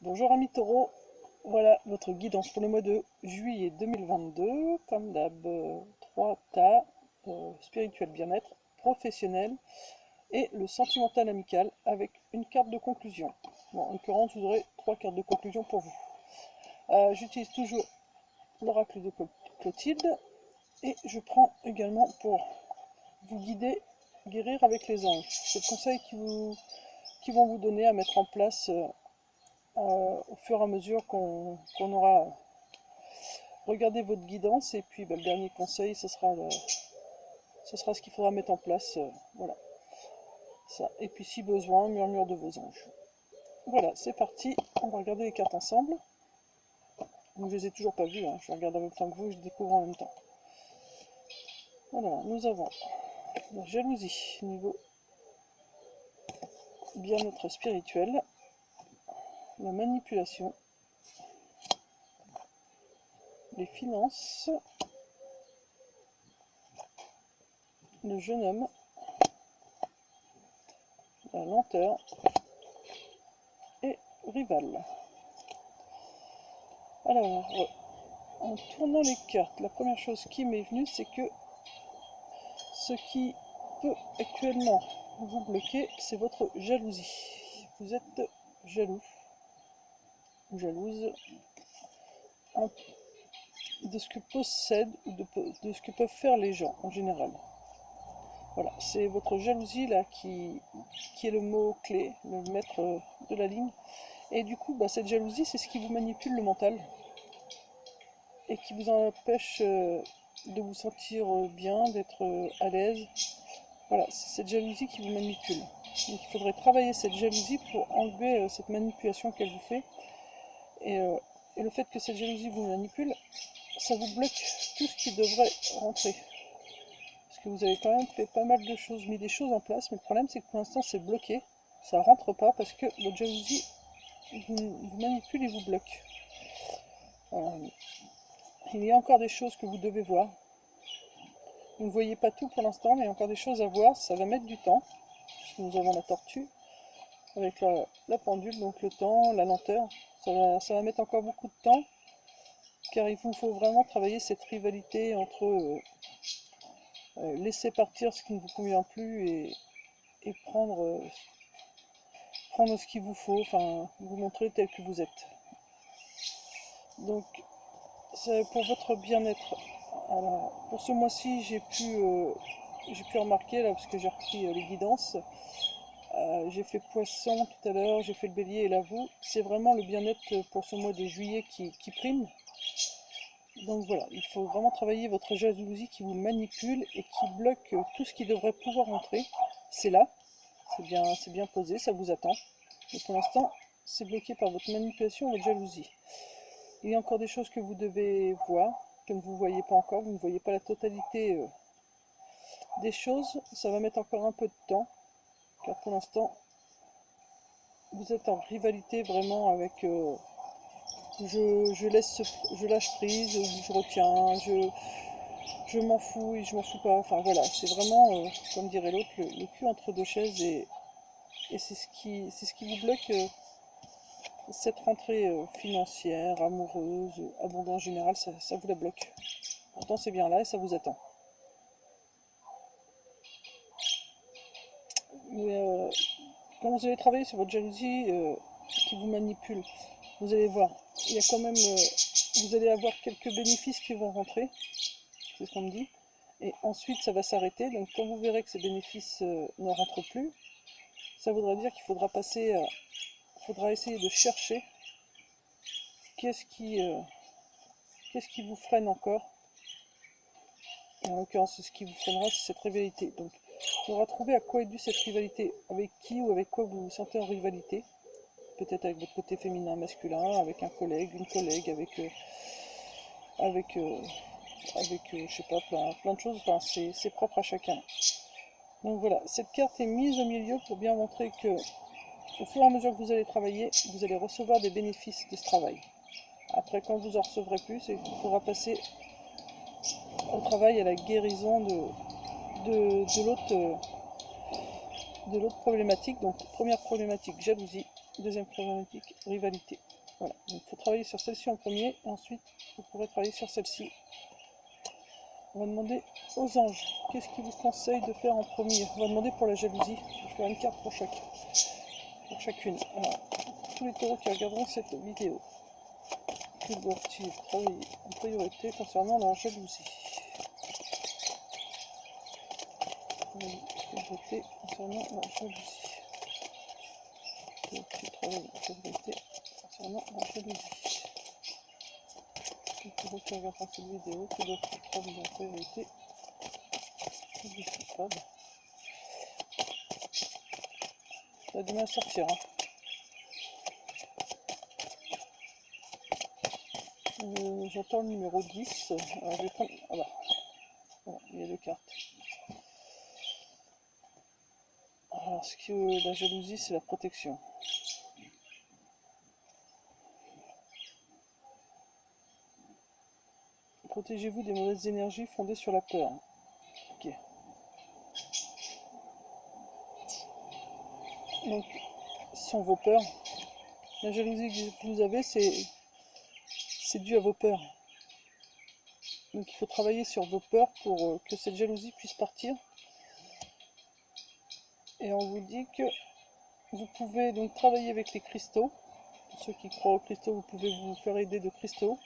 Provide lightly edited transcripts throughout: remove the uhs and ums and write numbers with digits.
Bonjour amis taureaux, voilà votre guidance pour le mois de juillet 2022. Comme d'hab, 3 tas, spirituel bien-être, professionnel et le sentimental amical avec une carte de conclusion. Bon, en l'occurrence, vous aurez 3 cartes de conclusion pour vous. J'utilise toujours l'oracle de Clotilde et je prends également pour vous guider, guérir avec les anges. C'est le conseil qui vont vous donner à mettre en place au fur et à mesure qu'on aura regardé votre guidance. Et puis le dernier conseil, ce sera ce qu'il faudra mettre en place. Voilà, ça. Et puis si besoin, murmure de vos anges. Voilà, c'est parti, on va regarder les cartes ensemble. Donc je les ai toujours pas vues, hein. Je regarde en même temps que vous, je découvre en même temps. Voilà, nous avons la jalousie, niveau bien-être spirituel, la manipulation, les finances, le jeune homme, la lenteur et rival. Alors, en tournant les cartes, la première chose qui m'est venue, c'est que ce qui peut actuellement vous bloquer, c'est votre jalousie. Vous êtes jaloux ou jalouse de ce que possèdent ou de ce que peuvent faire les gens en général. Voilà, c'est votre jalousie là qui est le mot clé, le maître de la ligne. Et du coup, cette jalousie, c'est ce qui vous manipule le mental et qui vous empêche de vous sentir bien, d'être à l'aise. Voilà, c'est cette jalousie qui vous manipule. Donc il faudrait travailler cette jalousie pour enlever cette manipulation qu'elle vous fait. Et le fait que cette jalousie vous manipule, ça vous bloque tout ce qui devrait rentrer. Parce que vous avez quand même fait pas mal de choses, mis des choses en place, mais le problème c'est que pour l'instant c'est bloqué. Ça rentre pas parce que votre jalousie vous manipule et vous bloque. Il y a encore des choses que vous devez voir. Vous ne voyez pas tout pour l'instant, mais il y a encore des choses à voir. Ça va mettre du temps. Nous avons la tortue avec la pendule, donc le temps, la lenteur. Ça va mettre encore beaucoup de temps, car il vous faut vraiment travailler cette rivalité entre laisser partir ce qui ne vous convient plus et prendre ce qu'il vous faut, enfin vous montrer tel que vous êtes. Donc pour votre bien-être. Alors, pour ce mois-ci, j'ai pu remarquer, là, parce que j'ai repris les guidances, j'ai fait poisson tout à l'heure, j'ai fait le bélier et la Voue. C'est vraiment le bien-être pour ce mois de juillet qui prime. Donc voilà, il faut vraiment travailler votre jalousie qui vous manipule et qui bloque tout ce qui devrait pouvoir entrer. C'est là, c'est bien posé, ça vous attend. Mais pour l'instant, c'est bloqué par votre manipulation, votre jalousie. Il y a encore des choses que vous devez voir, que vous ne voyez pas encore, vous ne voyez pas la totalité des choses. Ça va mettre encore un peu de temps, car pour l'instant, vous êtes en rivalité vraiment avec je lâche prise, je retiens, je m'en fous et je m'en fous pas. Enfin voilà, c'est vraiment, comme dirait l'autre, le cul entre deux chaises et c'est ce qui vous bloque cette rentrée financière, amoureuse, abondance générale, ça vous la bloque. Pourtant c'est bien là et ça vous attend. Mais quand vous allez travailler sur votre jalousie qui vous manipule, vous allez voir, il y a quand même, vous allez avoir quelques bénéfices qui vont rentrer, c'est ce qu'on me dit, et ensuite ça va s'arrêter. Donc quand vous verrez que ces bénéfices ne rentrent plus, ça voudra dire qu'il faudra faudra essayer de chercher qu'est-ce qui vous freine encore. Et en l'occurrence, ce qui vous freinera, c'est cette rivalité. Donc il faudra trouver à quoi est due cette rivalité, avec qui ou avec quoi vous vous sentez en rivalité. Peut-être avec votre côté féminin, masculin, avec un collègue, une collègue, avec je sais pas, plein de choses. Enfin, c'est propre à chacun. Donc voilà, cette carte est mise au milieu pour bien montrer que au fur et à mesure que vous allez travailler, vous allez recevoir des bénéfices de ce travail. Après, quand vous en recevrez plus, il faudra passer au travail, à la guérison de l'autre problématique. Donc première problématique, jalousie. deuxième problématique, rivalité. Voilà, donc il faut travailler sur celle-ci en premier, et ensuite vous pourrez travailler sur celle-ci. On va demander aux anges, qu'est-ce qu'ils vous conseillent de faire en premier? On va demander pour la jalousie, je vais faire une carte pour chacune. Alors, tous les taureaux qui regarderont cette vidéo, que doivent-ils travailler en priorité concernant leur jalousie? Priorité concernant leur jalousie. Doivent-ils travailler en priorité concernant leur jalousie? Les taureaux qui regarderont cette vidéo, que doivent-ils travailler en priorité? Ça a du mal à sortir. Hein. J'entends le numéro 10. Alors je vais prendre. Ah bah, voilà, il y a deux cartes. Alors, ce qui est la jalousie, c'est la protection. Protégez-vous des mauvaises énergies fondées sur la peur. Ok. Donc, ce sont vos peurs. La jalousie que vous avez, c'est dû à vos peurs. Donc, il faut travailler sur vos peurs pour que cette jalousie puisse partir. Et on vous dit que vous pouvez donc travailler avec les cristaux. Pour ceux qui croient aux cristaux, vous pouvez vous faire aider de cristaux.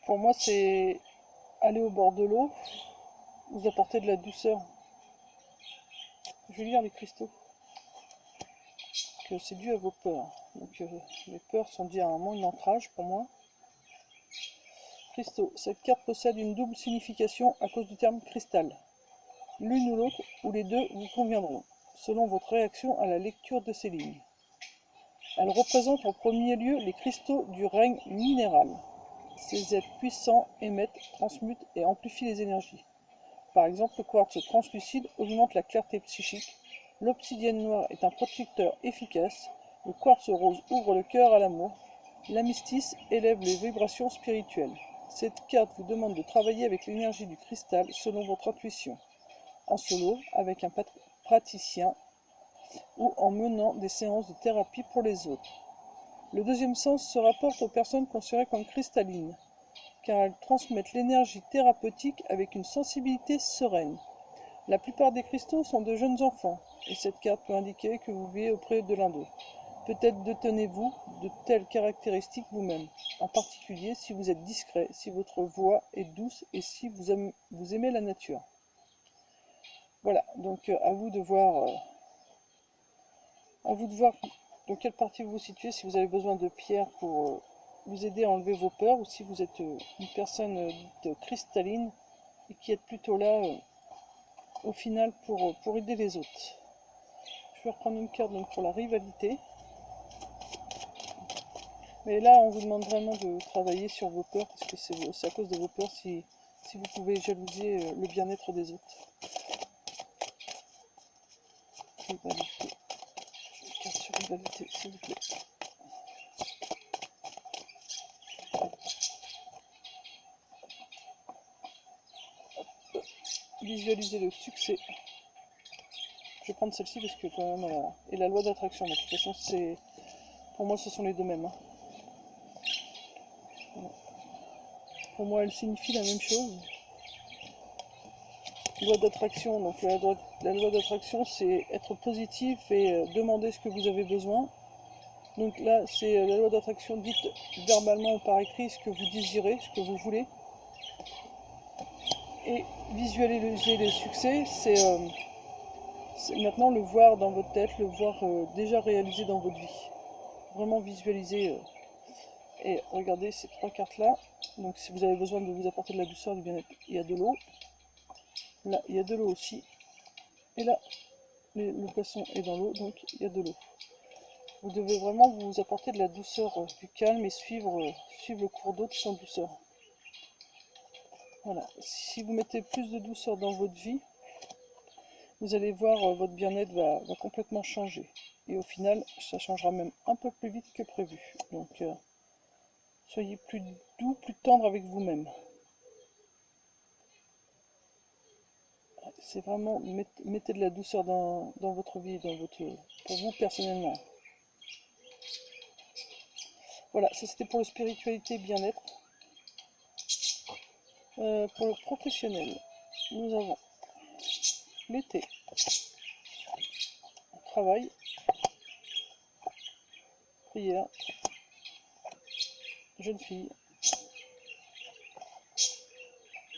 Pour moi, c'est aller au bord de l'eau, vous apporter de la douceur. Je vais lire les cristaux. Que c'est dû à vos peurs. Donc les peurs sont dues à un moment, un ancrage pour moi. Cristaux. Cette carte possède une double signification à cause du terme cristal. L'une ou l'autre, ou les deux, vous conviendront, selon votre réaction à la lecture de ces lignes. Elle représente en premier lieu les cristaux du règne minéral. Ces êtres puissants émettent, transmutent et amplifient les énergies. Par exemple, le quartz translucide augmente la clarté psychique, l'obsidienne noire est un protecteur efficace, le quartz rose ouvre le cœur à l'amour, l'améthyste élève les vibrations spirituelles. Cette carte vous demande de travailler avec l'énergie du cristal selon votre intuition, en solo, avec un praticien ou en menant des séances de thérapie pour les autres. Le deuxième sens se rapporte aux personnes considérées comme cristallines, car elles transmettent l'énergie thérapeutique avec une sensibilité sereine. La plupart des cristaux sont de jeunes enfants, et cette carte peut indiquer que vous vivez auprès de l'un d'eux. Peut-être détenez-vous de telles caractéristiques vous-même, en particulier si vous êtes discret, si votre voix est douce et si vous aimez la nature. Voilà, donc à vous de voir dans quelle partie vous vous situez, si vous avez besoin de pierres pour vous aider à enlever vos peurs, ou si vous êtes une personne dite cristalline et qui êtes plutôt là au final pour aider les autres. Je vais reprendre une carte donc, pour la rivalité. Mais là, on vous demande vraiment de travailler sur vos peurs, parce que c'est à cause de vos peurs si vous pouvez jalouser le bien-être des autres. Rivalité. Une carte sur rivalité, s'il vous plaît. Visualiser le succès. Je vais prendre celle-ci parce que quand même... et la loi d'attraction, de toute façon, pour moi, ce sont les deux mêmes. Hein. Voilà. Pour moi, elles signifient la même chose. Loi d'attraction, donc la loi d'attraction, c'est être positif et demander ce que vous avez besoin. Donc là, c'est la loi d'attraction dite verbalement ou par écrit ce que vous désirez, ce que vous voulez. Et visualiser le succès, c'est maintenant le voir dans votre tête, le voir déjà réalisé dans votre vie. Vraiment visualiser. Et regardez ces trois cartes-là. Donc si vous avez besoin de vous apporter de la douceur, du bien-être, il y a de l'eau. Là, il y a de l'eau aussi. Et là, le poisson est dans l'eau, donc il y a de l'eau. Vous devez vraiment vous apporter de la douceur, du calme et suivre le cours d'eau sans douceur. Voilà. Si vous mettez plus de douceur dans votre vie, vous allez voir votre bien-être va complètement changer. Et au final, ça changera même un peu plus vite que prévu. Donc, soyez plus doux, plus tendre avec vous-même. c'est vraiment, mettez de la douceur dans votre vie, pour vous personnellement. Voilà, ça c'était pour le spiritualité bien-être. Pour le professionnel, nous avons l'été, travail, prière, jeune fille,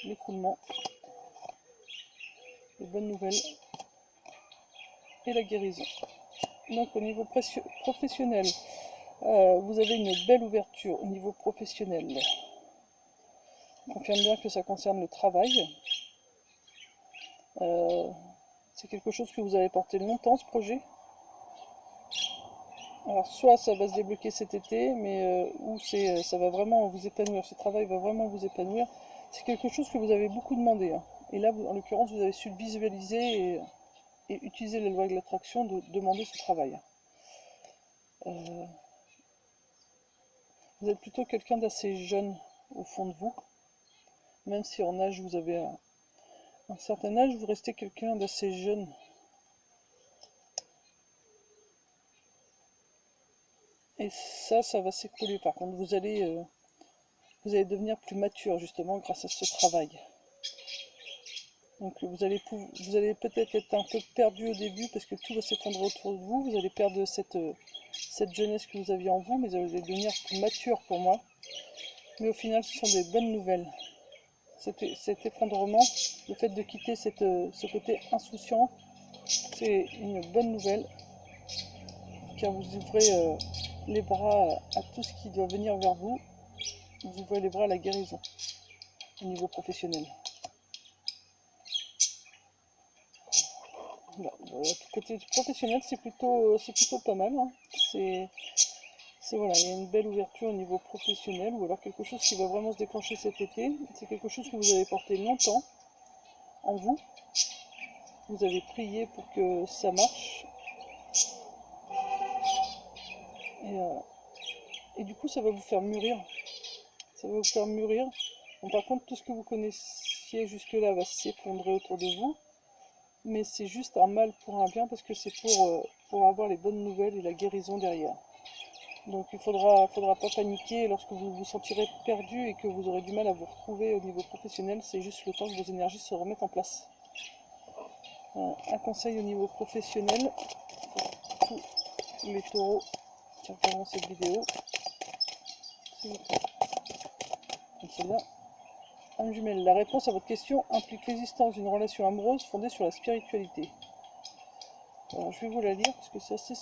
l'écoulement, les bonnes nouvelles et la guérison. Donc au niveau professionnel, vous avez une belle ouverture au niveau professionnel. On confirme bien que ça concerne le travail. C'est quelque chose que vous avez porté longtemps, ce projet. Alors soit ça va se débloquer cet été, mais ou ça va vraiment vous épanouir, ce travail va vraiment vous épanouir. C'est quelque chose que vous avez beaucoup demandé, hein. Et là, en l'occurrence, vous avez su le visualiser et utiliser la loi de l'attraction de demander ce travail. Vous êtes plutôt quelqu'un d'assez jeune au fond de vous. Même si en âge vous avez un certain âge, vous restez quelqu'un d'assez jeune. Et ça va s'écrouler. Par contre, vous allez devenir plus mature justement grâce à ce travail. Donc vous allez peut-être être un peu perdu au début parce que tout va s'effondrer autour de vous. Vous allez perdre cette jeunesse que vous aviez en vous, mais vous allez devenir plus mature pour moi. Mais au final, ce sont des bonnes nouvelles. Cet effondrement, le fait de quitter ce côté insouciant, c'est une bonne nouvelle, car vous ouvrez les bras à tout ce qui doit venir vers vous. Vous ouvrez les bras à la guérison au niveau professionnel. Voilà. Côté professionnel, c'est plutôt pas mal, hein. Voilà, il y a une belle ouverture au niveau professionnel, ou alors quelque chose qui va vraiment se déclencher cet été. C'est quelque chose que vous avez porté longtemps en vous. Vous avez prié pour que ça marche. Et du coup, ça va vous faire mûrir. Ça va vous faire mûrir. Bon, par contre, tout ce que vous connaissiez jusque-là va s'effondrer autour de vous. Mais c'est juste un mal pour un bien, parce que c'est pour avoir les bonnes nouvelles et la guérison derrière. Donc il faudra pas paniquer lorsque vous vous sentirez perdu et que vous aurez du mal à vous retrouver au niveau professionnel. C'est juste le temps que vos énergies se remettent en place. Un conseil au niveau professionnel pour tous les taureaux qui regarderont cette vidéo. Comme celle-là. Âme jumelle, la réponse à votre question implique l'existence d'une relation amoureuse fondée sur la spiritualité. Alors je vais vous la lire parce que c'est assez...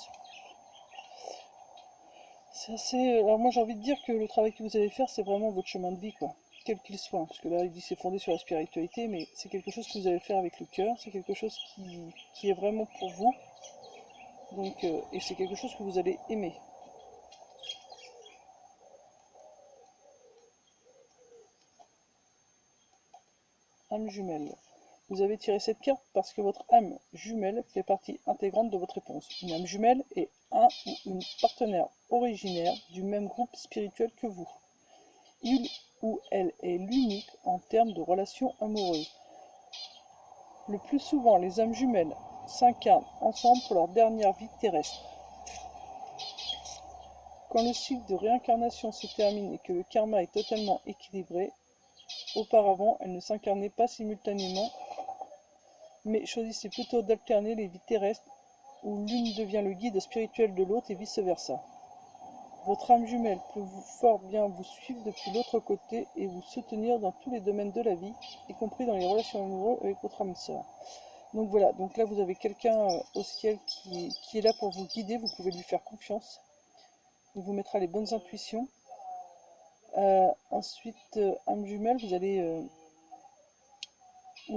Alors moi j'ai envie de dire que le travail que vous allez faire, c'est vraiment votre chemin de vie, quoi. Quel qu'il soit. Parce que là, il dit c'est fondé sur la spiritualité, mais c'est quelque chose que vous allez faire avec le cœur. C'est quelque chose qui est vraiment pour vous. Donc, et c'est quelque chose que vous allez aimer. Âme jumelle. Vous avez tiré cette carte parce que votre âme jumelle fait partie intégrante de votre réponse. Une âme jumelle est un ou une partenaire originaire du même groupe spirituel que vous. Il ou elle est l'unique en termes de relations amoureuses. Le plus souvent, les âmes jumelles s'incarnent ensemble pour leur dernière vie terrestre. Quand le cycle de réincarnation se termine et que le karma est totalement équilibré, auparavant, elles ne s'incarnaient pas simultanément, mais choisissaient plutôt d'alterner les vies terrestres où l'une devient le guide spirituel de l'autre et vice-versa. Votre âme jumelle peut fort bien vous suivre depuis l'autre côté et vous soutenir dans tous les domaines de la vie, y compris dans les relations amoureuses avec votre âme sœur. Donc voilà, donc là vous avez quelqu'un au ciel qui est là pour vous guider, vous pouvez lui faire confiance. Il vous mettra les bonnes intuitions. Ensuite, âme jumelle, vous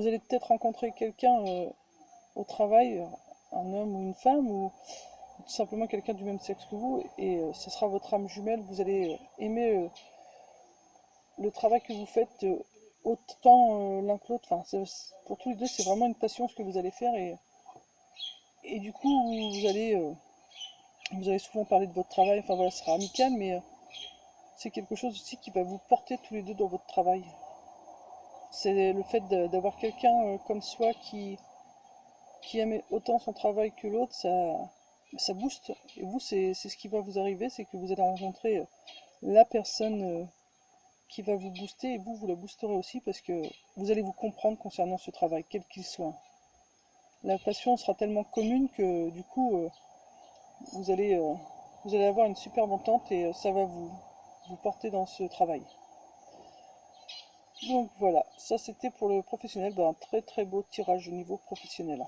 allez peut-être rencontrer quelqu'un au travail, un homme ou une femme, ou tout simplement quelqu'un du même sexe que vous, et ce sera votre âme jumelle. Vous allez aimer le travail que vous faites autant l'un que l'autre. Enfin, pour tous les deux, c'est vraiment une passion ce que vous allez faire, et du coup, vous allez souvent parler de votre travail. Enfin voilà, ce sera amical, mais c'est quelque chose aussi qui va vous porter tous les deux dans votre travail. c'est le fait d'avoir quelqu'un comme soi qui aime autant son travail que l'autre, ça booste. Et vous, c'est ce qui va vous arriver, c'est que vous allez rencontrer la personne qui va vous booster, et vous la boosterez aussi, parce que vous allez vous comprendre concernant ce travail, quel qu'il soit. La passion sera tellement commune que du coup, vous allez avoir une superbe entente, et ça va vous porter dans ce travail. Donc voilà, ça c'était pour le professionnel, un très très beau tirage au niveau professionnel.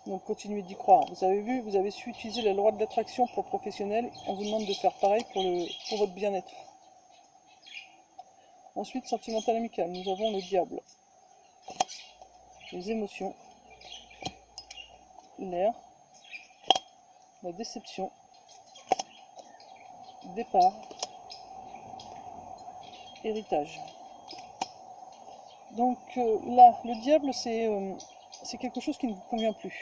Donc continuez d'y croire. Vous avez vu, vous avez su utiliser la loi de l'attraction pour le professionnel. On vous demande de faire pareil pour votre bien-être. Ensuite, sentimental amical, nous avons le diable, les émotions, l'air, la déception, départ, héritage. Donc là, le diable, c'est quelque chose qui ne vous convient plus.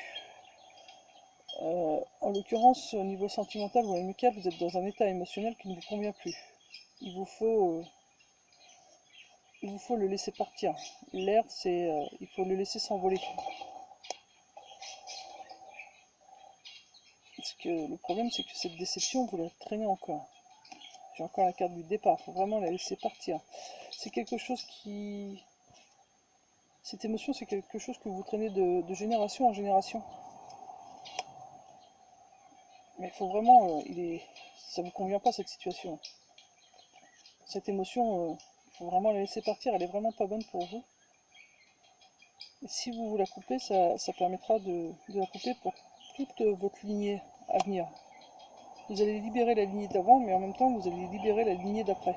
En l'occurrence, au niveau sentimental ou amical, vous êtes dans un état émotionnel qui ne vous convient plus. Il vous faut le laisser partir. L'air, il faut le laisser s'envoler. Parce que le problème, c'est que cette déception, vous la traînez encore. J'ai encore la carte du départ, il faut vraiment la laisser partir. C'est quelque chose qui... Cette émotion, c'est quelque chose que vous traînez de génération en génération. Mais il faut vraiment... ça ne vous convient pas, cette situation. Cette émotion, il faut vraiment la laisser partir, elle est vraiment pas bonne pour vous. Et si vous la coupez, ça permettra de la couper pour toute votre lignée à venir. Vous allez libérer la lignée d'avant, mais en même temps, vous allez libérer la lignée d'après.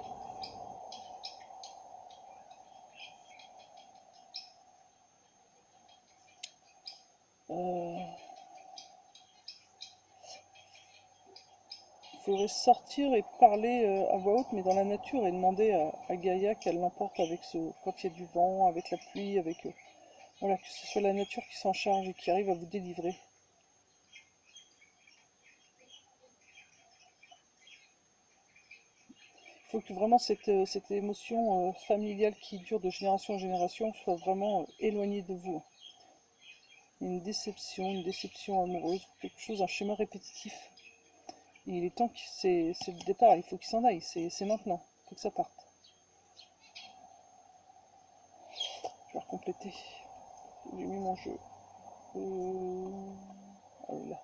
Il faudrait sortir et parler à voix haute, mais dans la nature, et demander à Gaïa qu'elle l'emporte avec quand il y a du vent, avec la pluie, voilà, que ce soit la nature qui s'en charge et qui arrive à vous délivrer. Il faut que vraiment cette émotion familiale qui dure de génération en génération soit vraiment éloignée de vous. Une déception amoureuse, quelque chose, un schéma répétitif. Et il est temps que c'est le départ, il faut qu'il s'en aille, c'est maintenant, il faut que ça parte. Je vais recompléter. J'ai mis mon jeu. Ah oui, là.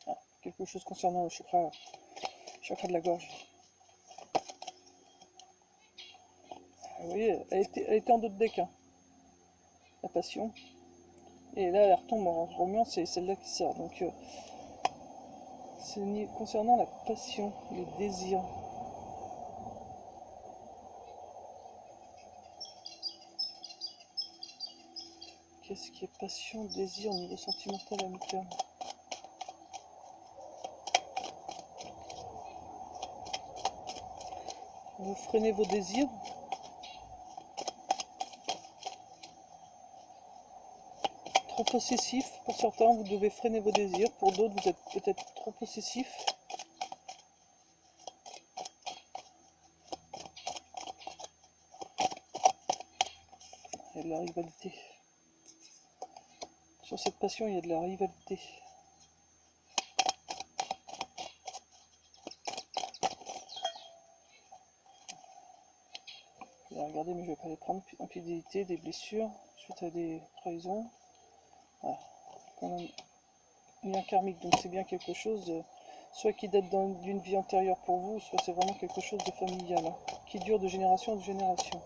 Ah, quelque chose concernant le chakra de la gorge. Ah, vous voyez, elle était en dos de deck, hein, la passion. Et là, elle retombe en remuant, c'est celle-là qui sort. Donc, c'est concernant la passion, les désirs. Qu'est-ce qui est passion, désir au niveau sentimental, amical? Vous freinez vos désirs. Trop possessif, pour certains, vous devez freiner vos désirs. Pour d'autres, vous êtes peut-être trop possessif. Il y a de la rivalité. Sur cette passion, il y a de la rivalité. Regardez, mais je ne vais pas les prendre. Infidélité, des blessures, suite à des trahisons. Voilà. Quand même, lien karmique, donc c'est bien quelque chose, soit qui date d'une vie antérieure pour vous, soit c'est vraiment quelque chose de familial, hein, qui dure de génération en génération.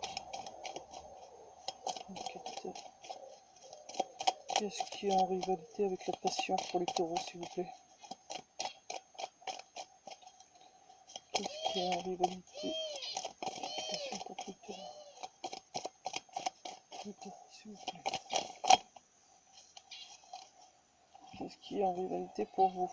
Qu'est-ce qui est en rivalité avec la passion pour les taureaux, s'il vous plaît? Qu'est-ce qui est en rivalité? Passion pour les taureaux. Les taureaux, s'il vous plaît. Qu'est-ce qui est en rivalité pour vous?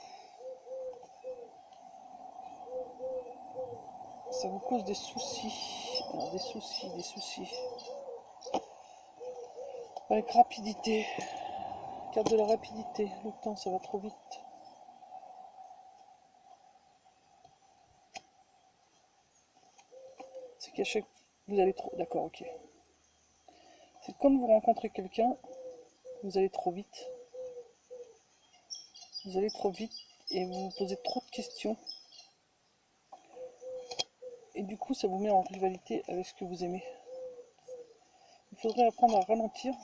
Ça vous cause des soucis. Alors, des soucis. Avec rapidité. Carte de la rapidité. Le temps, ça va trop vite. qu'à chaque... Vous allez trop... D'accord, ok. C'est quand vous rencontrez quelqu'un, vous allez trop vite. Vous allez trop vite et vous vous posez trop de questions. Et du coup, ça vous met en rivalité avec ce que vous aimez. Il faudrait apprendre à ralentir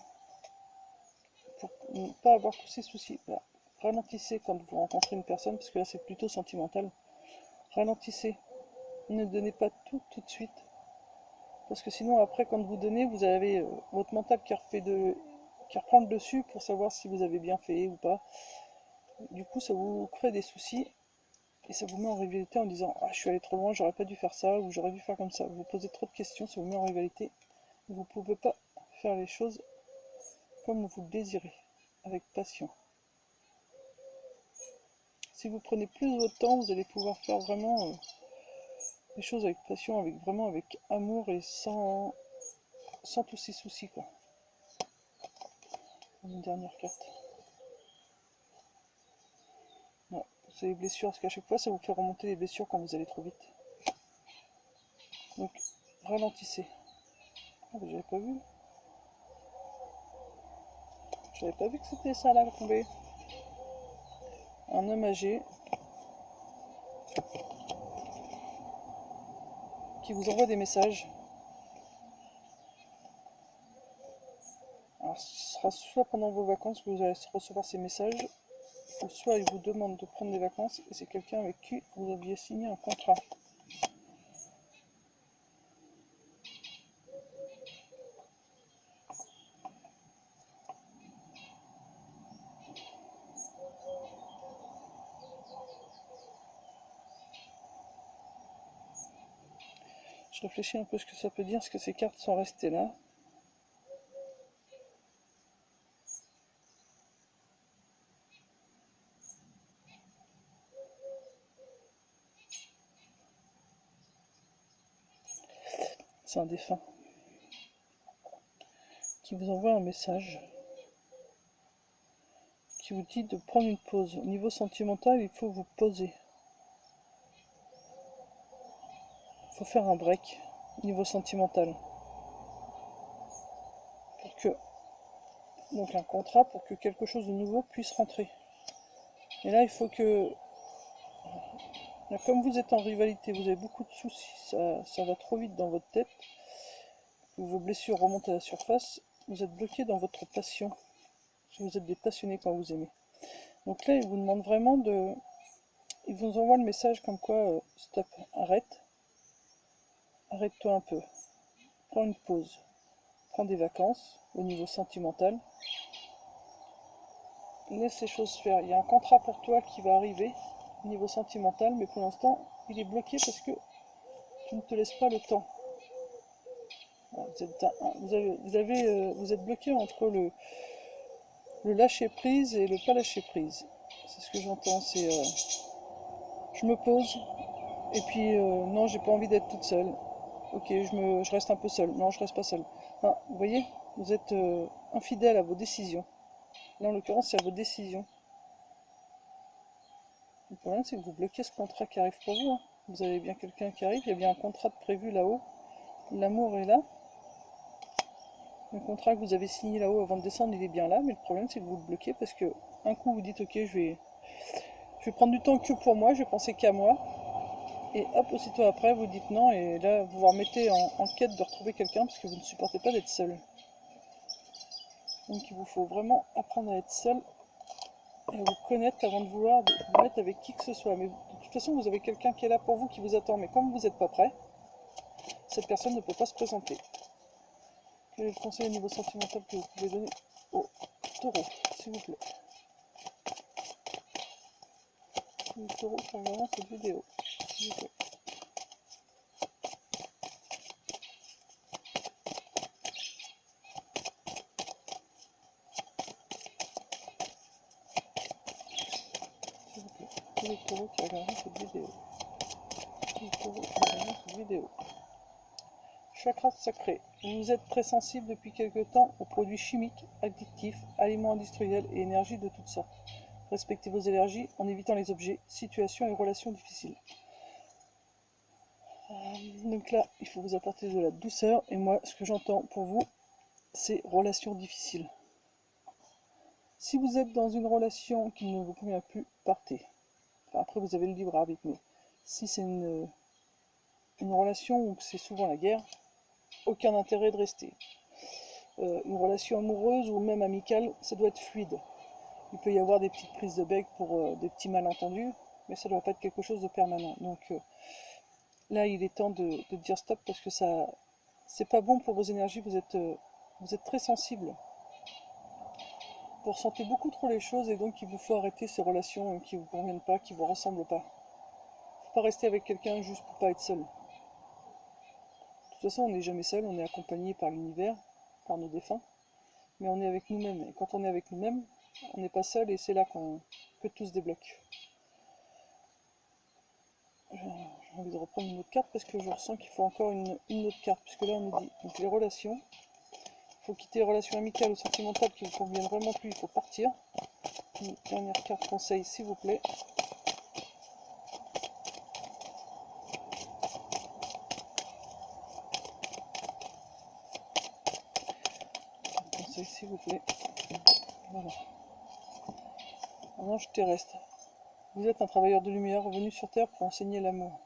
pour ne pas avoir tous ces soucis. Voilà. Ralentissez quand vous rencontrez une personne, parce que là c'est plutôt sentimental. Ralentissez. Ne donnez pas tout de suite. Parce que sinon après quand vous donnez, vous avez votre mental qui reprend le dessus pour savoir si vous avez bien fait ou pas. Du coup ça vous crée des soucis et ça vous met en rivalité en disant ah je suis allé trop loin, j'aurais pas dû faire ça ou j'aurais dû faire comme ça. Vous posez trop de questions, ça vous met en rivalité. Vous ne pouvez pas faire les choses comme vous le désirez, avec passion. Si vous prenez plus votre temps, vous allez pouvoir faire vraiment les choses avec passion, vraiment avec amour et sans tous ces soucis quoi. Une dernière carte. Ouais, c'est les blessures, parce qu'à chaque fois ça vous fait remonter les blessures quand vous allez trop vite. Donc ralentissez. Ah bah, j'avais pas vu. J'avais pas vu que c'était ça là tombé. Un homme âgé qui vous envoie des messages. Alors ce sera soit pendant vos vacances que vous allez recevoir ces messages, ou soit il vous demande de prendre des vacances et c'est quelqu'un avec qui vous aviez signé un contrat. Je réfléchis un peu ce que ça peut dire, parce que ces cartes sont restées là. C'est un défunt qui vous envoie un message qui vous dit de prendre une pause. Au niveau sentimental, il faut vous poser. Il faut faire un break au niveau sentimental. Donc un contrat pour que quelque chose de nouveau puisse rentrer. Et là, il faut que... Là, comme vous êtes en rivalité, vous avez beaucoup de soucis, ça va trop vite dans votre tête, vos blessures remontent à la surface, vous êtes bloqué dans votre passion. Vous êtes des passionnés quand vous aimez. Donc là, il vous demande vraiment de... Il vous envoie le message comme quoi, stop, arrête. Arrête-toi un peu. Prends une pause. Prends des vacances au niveau sentimental. Laisse les choses faire. Il y a un contrat pour toi qui va arriver au niveau sentimental, mais pour l'instant, il est bloqué parce que tu ne te laisses pas le temps. Vous êtes bloqué entre le lâcher prise et le pas lâcher prise. C'est ce que j'entends, c'est je me pose et puis non, j'ai pas envie d'être toute seule. Ok, je reste un peu seule. Non, je reste pas seule. Ah, vous voyez, vous êtes infidèle à vos décisions. Là, en l'occurrence, c'est à vos décisions. Le problème, c'est que vous bloquez ce contrat qui arrive pour vous. Hein. Vous avez bien quelqu'un qui arrive, il y a bien un contrat de prévu là-haut. L'amour est là. Le contrat que vous avez signé là-haut avant de descendre, il est bien là, mais le problème, c'est que vous le bloquez parce que un coup, vous dites, ok, je vais prendre du temps que pour moi, je vais penser qu'à moi. Et hop, aussitôt après, vous dites non, et là, vous vous remettez en quête de retrouver quelqu'un parce que vous ne supportez pas d'être seul. Donc, il vous faut vraiment apprendre à être seul et à vous connaître avant de vouloir vous mettre avec qui que ce soit. Mais de toute façon, vous avez quelqu'un qui est là pour vous, qui vous attend. Mais comme vous n'êtes pas prêt, cette personne ne peut pas se présenter. Quel est le conseil au niveau sentimental que vous pouvez donner au taureau, s'il vous plaît? Le taureau qui regarde cette vidéo, s'il vous plaît. S'il vous plaît. Tous les taureaux qui regardent cette vidéo. Tous les taureaux qui regardent cette vidéo. Chakra sacré. Vous êtes très sensible depuis quelque temps aux produits chimiques, addictifs, aliments industriels et énergies de toutes sortes. Respectez vos énergies en évitant les objets, situations et relations difficiles. Donc là, il faut vous apporter de la douceur. Et moi, ce que j'entends pour vous, c'est relation difficile. Si vous êtes dans une relation qui ne vous convient plus, partez. Enfin, après, vous avez le libre arbitre, mais si c'est une relation où c'est souvent la guerre, aucun intérêt de rester. Une relation amoureuse ou même amicale, ça doit être fluide. Il peut y avoir des petites prises de bec pour des petits malentendus, mais ça ne doit pas être quelque chose de permanent. Donc là, il est temps de dire stop parce que ça, c'est pas bon pour vos énergies. Vous êtes très sensible. Vous ressentez beaucoup trop les choses et donc il vous faut arrêter ces relations qui ne vous conviennent pas, qui ne vous ressemblent pas. Faut pas rester avec quelqu'un juste pour pas être seul. De toute façon, on n'est jamais seul, on est accompagné par l'univers, par nos défunts, mais on est avec nous-mêmes. Et quand on est avec nous-mêmes, on n'est pas seul et c'est là que tout se débloque. J'ai envie de reprendre une autre carte parce que je ressens qu'il faut encore une autre carte, puisque là on nous dit donc les relations. Il faut quitter les relations amicales ou sentimentales qui ne vous conviennent vraiment plus, il faut partir. Une dernière carte conseil s'il vous plaît. Conseil s'il vous plaît. Voilà. Un ange terrestre. Vous êtes un travailleur de lumière revenu sur Terre pour enseigner l'amour.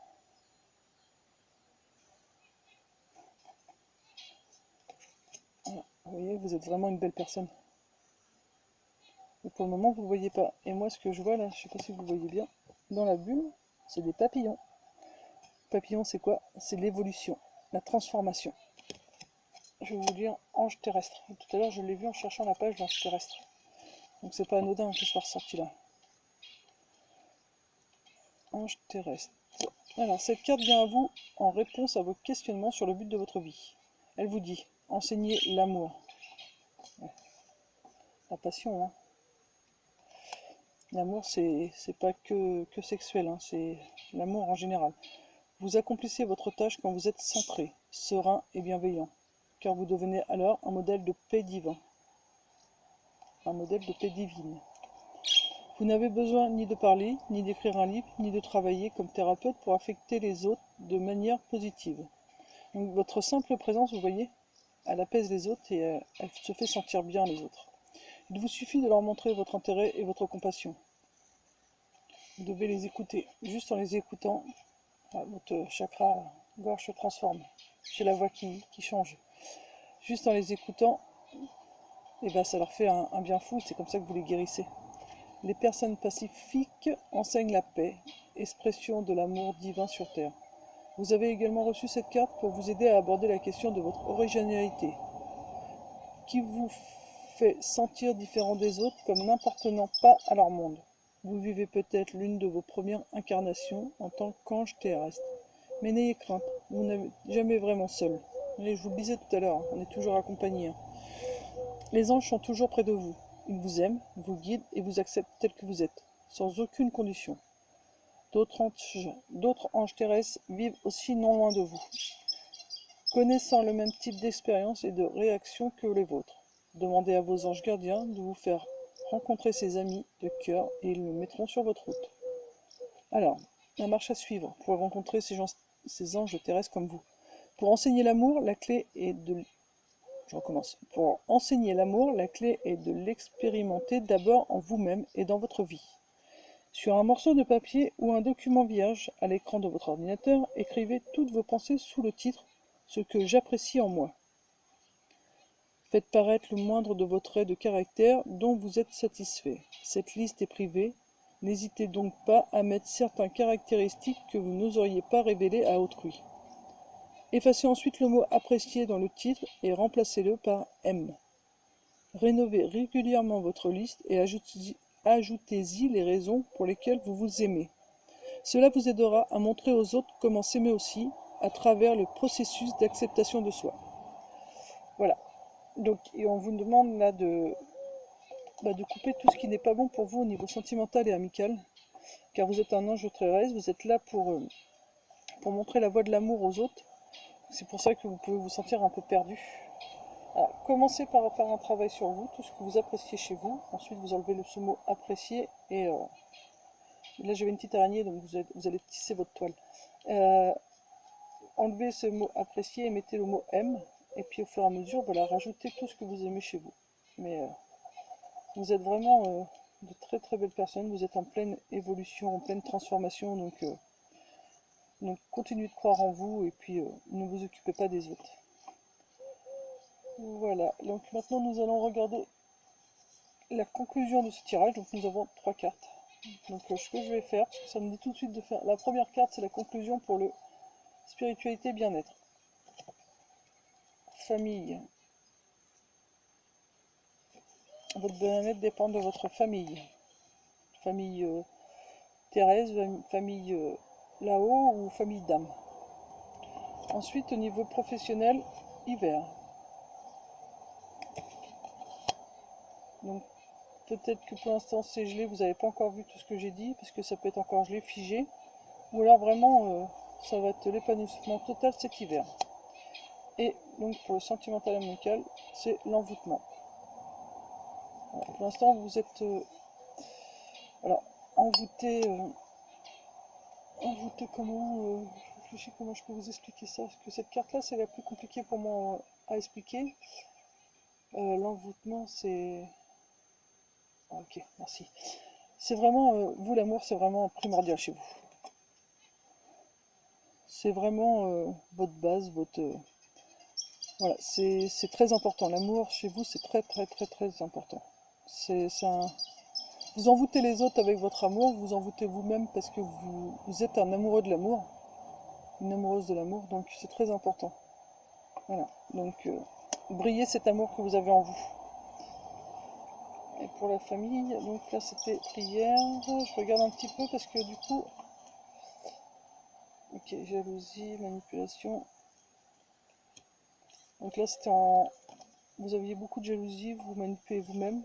Voilà. Vous voyez, vous êtes vraiment une belle personne. Et pour le moment, vous ne le voyez pas. Et moi, ce que je vois là, je ne sais pas si vous le voyez bien, dans la bulle, c'est des papillons. Papillon, c'est quoi? C'est l'évolution, la transformation. Je vais vous lire ange terrestre. Et tout à l'heure, je l'ai vu en cherchant la page d'ange terrestre. Donc c'est pas anodin que ce soit ressorti là. Ange terrestre. Alors, cette carte vient à vous en réponse à vos questionnements sur le but de votre vie. Elle vous dit, enseignez l'amour. Ouais. La passion, hein. L'amour, c'est pas que sexuel, hein. C'est l'amour en général. Vous accomplissez votre tâche quand vous êtes centré, serein et bienveillant, car vous devenez alors un modèle de paix divin. Un modèle de paix divine. Vous n'avez besoin ni de parler, ni d'écrire un livre, ni de travailler comme thérapeute pour affecter les autres de manière positive. Donc votre simple présence, vous voyez, elle apaise les autres et elle se fait sentir bien les autres. Il vous suffit de leur montrer votre intérêt et votre compassion. Vous devez les écouter. Juste en les écoutant, votre chakra gorge se transforme. J'ai la voix qui change. Juste en les écoutant, et ben ça leur fait un bien fou, c'est comme ça que vous les guérissez. Les personnes pacifiques enseignent la paix, expression de l'amour divin sur Terre. Vous avez également reçu cette carte pour vous aider à aborder la question de votre originalité, qui vous fait sentir différent des autres comme n'appartenant pas à leur monde. Vous vivez peut-être l'une de vos premières incarnations en tant qu'ange terrestre. Mais n'ayez crainte, vous n'êtes jamais vraiment seul. Et je vous le disais tout à l'heure, on est toujours accompagné. Les anges sont toujours près de vous. Ils vous aiment, vous guident et vous acceptent tel que vous êtes, sans aucune condition. D'autres anges terrestres vivent aussi non loin de vous, connaissant le même type d'expérience et de réaction que les vôtres. Demandez à vos anges gardiens de vous faire rencontrer ces amis de cœur et ils le mettront sur votre route. Alors, la marche à suivre pour rencontrer ces anges terrestres comme vous. Pour enseigner l'amour, la clé est de... Je recommence. Pour enseigner l'amour, la clé est de l'expérimenter d'abord en vous-même et dans votre vie. Sur un morceau de papier ou un document vierge à l'écran de votre ordinateur, écrivez toutes vos pensées sous le titre « Ce que j'apprécie en moi ». Faites paraître le moindre de vos traits de caractère dont vous êtes satisfait. Cette liste est privée. N'hésitez donc pas à mettre certaines caractéristiques que vous n'oseriez pas révéler à autrui. Effacez ensuite le mot « apprécié » dans le titre et remplacez-le par « aime ». Rénovez régulièrement votre liste et ajoutez-y les raisons pour lesquelles vous vous aimez. Cela vous aidera à montrer aux autres comment s'aimer aussi à travers le processus d'acceptation de soi. Voilà. Donc, et on vous demande là de couper tout ce qui n'est pas bon pour vous au niveau sentimental et amical, car vous êtes un ange terrestre, vous êtes là pour montrer la voie de l'amour aux autres. C'est pour ça que vous pouvez vous sentir un peu perdu. Alors, commencez par faire un travail sur vous, tout ce que vous appréciez chez vous. Ensuite, vous enlevez ce mot apprécier et là j'avais une petite araignée, donc vous allez tisser votre toile. enlevez ce mot apprécier et mettez le mot aime. Et puis au fur et à mesure, voilà, rajoutez tout ce que vous aimez chez vous. Mais vous êtes vraiment de très très belles personnes, vous êtes en pleine évolution, en pleine transformation, donc continuez de croire en vous et puis ne vous occupez pas des autres. Voilà, donc maintenant nous allons regarder la conclusion de ce tirage. Donc nous avons 3 cartes. Donc ce que je vais faire, parce que ça me dit tout de suite de faire, la première carte c'est la conclusion pour le spiritualité bien-être. Famille. Votre bien-être dépend de votre famille. Famille Thérèse, famille là-haut ou famille d'âme. Ensuite, au niveau professionnel, hiver. Donc, peut-être que pour l'instant c'est gelé, vous n'avez pas encore vu tout ce que j'ai dit, parce que ça peut être encore gelé, figé. Ou alors vraiment, ça va être l'épanouissement total cet hiver. Et donc, pour le sentimental amical, c'est l'envoûtement. Voilà, pour l'instant, vous êtes alors, envoûté. Envoûté comment je réfléchis comment je peux vous expliquer ça, parce que cette carte là c'est la plus compliquée pour moi à expliquer. L'envoûtement c'est... Ok, merci. C'est vraiment, vous l'amour c'est vraiment primordial chez vous. C'est vraiment votre base, votre... voilà, c'est très important. L'amour chez vous c'est très très très très important. C'est un... Vous envoûtez les autres avec votre amour, vous envoûtez vous-même parce que vous êtes un amoureux de l'amour, une amoureuse de l'amour, donc c'est très important. Voilà, donc brillez cet amour que vous avez en vous. Et pour la famille, donc là c'était prière, je regarde un petit peu parce que du coup, ok, jalousie, manipulation. Donc là c'était en... Vous aviez beaucoup de jalousie, vous manipulez vous-même.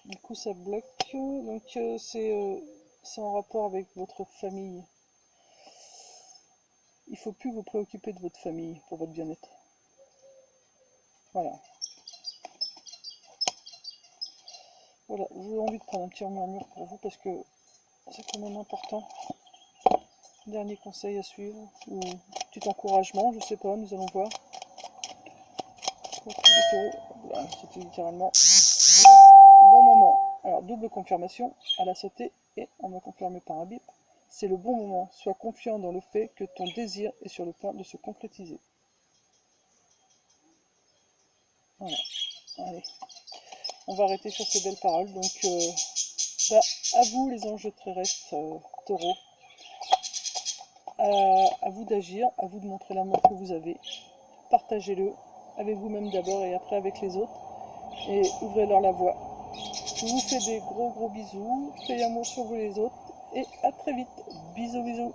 Du coup ça bloque, donc c'est en rapport avec votre famille. Il ne faut plus vous préoccuper de votre famille pour votre bien-être. Voilà. Voilà, j'ai envie de prendre un petit murmure pour vous parce que c'est quand même important. Dernier conseil à suivre, ou petit encouragement, je sais pas, nous allons voir. Voilà, c'était littéralement bon moment. Alors, double confirmation, elle a sauté et on m'a confirmé par un bip. C'est le bon moment, sois confiant dans le fait que ton désir est sur le point de se concrétiser. Voilà, allez. On va arrêter sur ces belles paroles. Donc, à vous les anges terrestres, taureaux. À vous d'agir, à vous de montrer l'amour que vous avez. Partagez-le avec vous-même d'abord et après avec les autres. Et ouvrez-leur la voie. Je vous fais des gros bisous. Faites amour sur vous les autres. Et à très vite. Bisous bisous.